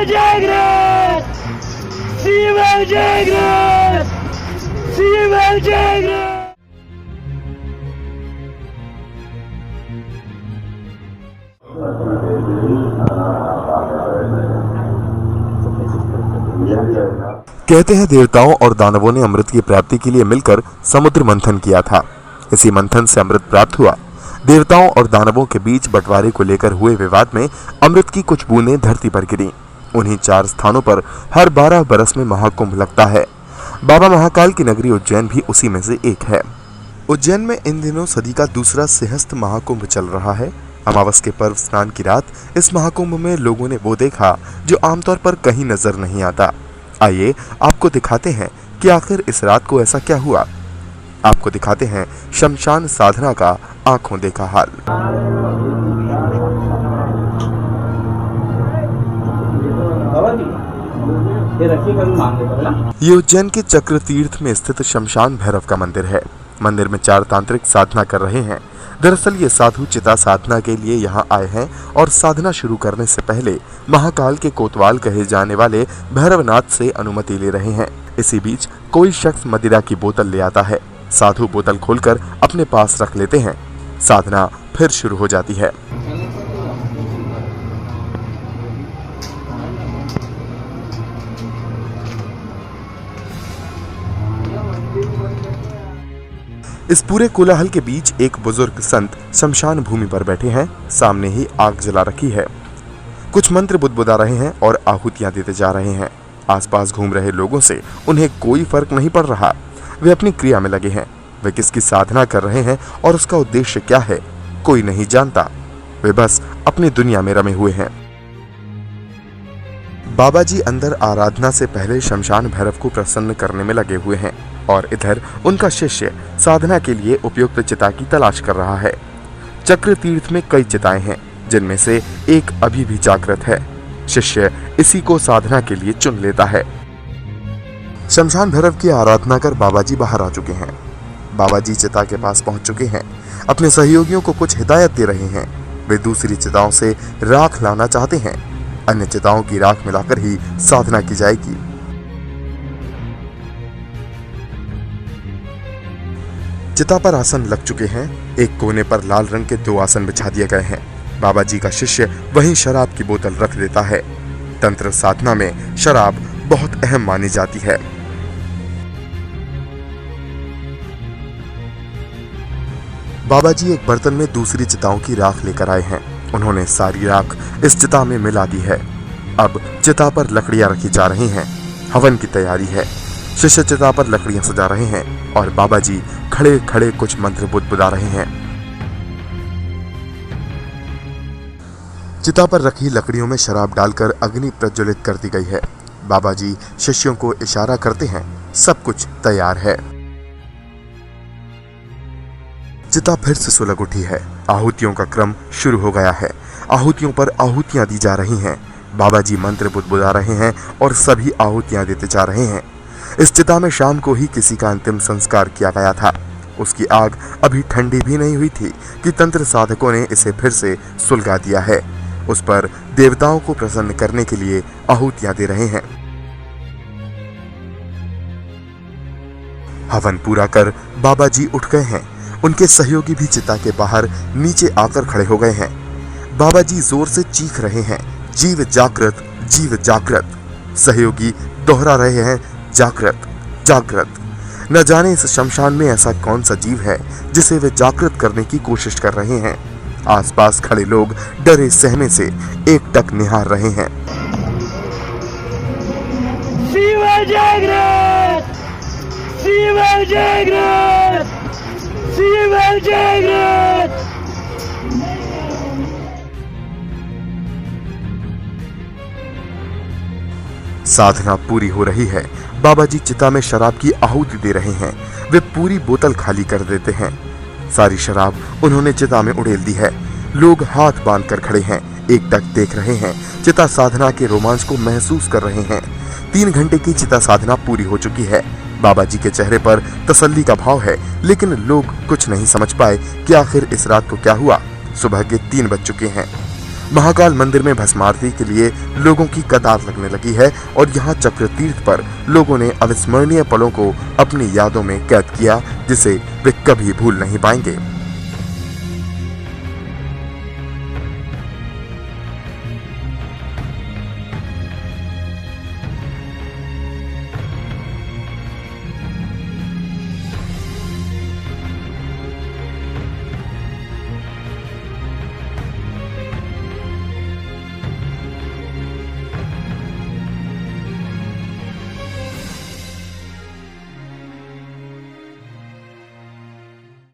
जागृत, शिवल जागृत, शिवल जागृत। कहते हैं देवताओं और दानवों ने अमृत की प्राप्ति के लिए मिलकर समुद्र मंथन किया था। इसी मंथन से अमृत प्राप्त हुआ। देवताओं और दानवों के बीच बंटवारे को लेकर हुए विवाद में अमृत की कुछ बूंदें धरती पर गिरी। उन्हीं 4 स्थानों पर हर 12 बरस में महाकुंभ लगता है। बाबा महाकाल की नगरी उज्जैन भी उसी में से एक है। उज्जैन में इन दिनों सदी का दूसरा सिंहस्थ महाकुंभ चल रहा है। अमावस के पर्व स्नान की रात इस महाकुंभ में लोगों ने वो देखा जो आमतौर पर कहीं नजर नहीं आता। आइए आपको दिखाते हैं कि आखिर इस रात को ऐसा क्या हुआ। आपको दिखाते हैं शमशान साधना का आंखों देखा हाल। ये उज्जैन के चक्र तीर्थ में स्थित शमशान भैरव का मंदिर है। मंदिर में 4 तांत्रिक साधना कर रहे हैं। दरअसल ये साधु चिता साधना के लिए यहाँ आए हैं और साधना शुरू करने से पहले महाकाल के कोतवाल कहे जाने वाले भैरवनाथ से अनुमति ले रहे हैं। इसी बीच कोई शख्स मदिरा की बोतल ले आता है। साधु बोतल खोलकर अपने पास रख लेते हैं। साधना फिर शुरू हो जाती है। इस पूरे कोलाहल के बीच एक बुजुर्ग संत शमशान भूमि पर बैठे हैं। सामने ही आग जला रखी है। कुछ मंत्र बुदबुदा रहे हैं और आहुतियां देते जा रहे हैं। आसपास घूम रहे लोगों से उन्हें कोई फर्क नहीं पड़ रहा। वे अपनी क्रिया में लगे हैं। वे किसकी साधना कर रहे हैं और उसका उद्देश्य क्या है, कोई नहीं जानता। वे बस अपनी दुनिया में रमे हुए हैं। बाबा जी अंदर आराधना से पहले शमशान भैरव को प्रसन्न करने में लगे हुए हैं और इधर उनका शिष्य साधना के लिए उपयुक्त चिता की तलाश कर रहा है। चक्र तीर्थ में कई चिताएं हैं, जिनमें से एक अभी भी जागृत है। शिष्य इसी को साधना के लिए चुन लेता है। शमशान भैरव की आराधना कर बाबा जी बाहर आ चुके हैं। बाबा जी चिता के पास पहुंच चुके हैं। अपने सहयोगियों को कुछ हिदायत दे रहे हैं। वे दूसरी चिताओं से राख लाना चाहते हैं। अन्य चिताओं की राख मिलाकर ही साधना की जाएगी। चिता पर आसन लग चुके हैं। एक कोने पर लाल रंग के 2 आसन बिछा दिए गए हैं। बाबा जी का शिष्य वहीं शराब की बोतल रख देता है। तंत्र साधना में शराब बहुत अहम मानी जाती है। बाबा जी एक बर्तन में दूसरी चिताओं की राख लेकर आए हैं। उन्होंने सारी राख इस चिता में मिला दी है। अब चिता पर लकड़ियां रखी जा रही हैं। हवन की तैयारी है। शिष्य चिता पर लकड़ियां सजा रहे हैं और बाबा जी खड़े खड़े कुछ मंत्र बुदबुदा रहे हैं। चिता पर रखी लकड़ियों में शराब डालकर अग्नि प्रज्वलित कर दी गई है। बाबा जी शिष्यों को इशारा करते हैं। सब कुछ तैयार है। चिता फिर से सुलग उठी है। आहुतियों का क्रम शुरू हो गया है। आहुतियों पर आहुतियां दी जा रही हैं। बाबा जी मंत्र बुदबुदा रहे हैं और सभी आहुतियां देते जा रहे हैं। इस चिता में शाम को ही किसी का अंतिम संस्कार किया गया था। उसकी आग अभी ठंडी भी नहीं हुई थी कि तंत्र साधकों ने इसे फिर से सुलगा दिया है। उस पर देवताओं को प्रसन्न करने के लिए आहुतियां दे रहे हैं। हवन पूरा कर बाबा जी उठ गए हैं। उनके सहयोगी भी चिता के बाहर नीचे आकर खड़े हो गए हैं। बाबा जी जोर से चीख रहे हैं, जीव जागृत, जीव जागृत। सहयोगी दोहरा रहे हैं, जागृत, जागृत। न जाने इस शमशान में ऐसा कौन सा जीव है जिसे वे जागृत करने की कोशिश कर रहे हैं। आसपास खड़े लोग डरे सहमे से एकटक निहार रहे हैं। शिव जागृत, शिव जागृत, शिव जागृत। साधना पूरी हो रही है। बाबा जी चिता में शराब की आहुति दे रहे हैं। वे पूरी बोतल खाली कर देते हैं। सारी शराब उन्होंने चिता में उड़ेल दी है। लोग हाथ बांधकर खड़े हैं, एकटक देख रहे हैं। चिता साधना के रोमांच को महसूस कर रहे हैं। 3 घंटे की चिता साधना पूरी हो चुकी है। बाबा जी के चेहरे पर तसल्ली का भाव है, लेकिन लोग कुछ नहीं समझ पाए कि आखिर इस रात को क्या हुआ। सुबह के 3 बज चुके हैं। महाकाल मंदिर में भस्मारती के लिए लोगों की कतार लगने लगी है और यहाँ चक्र तीर्थ पर लोगों ने अविस्मरणीय पलों को अपनी यादों में कैद किया, जिसे वे कभी भूल नहीं पाएंगे।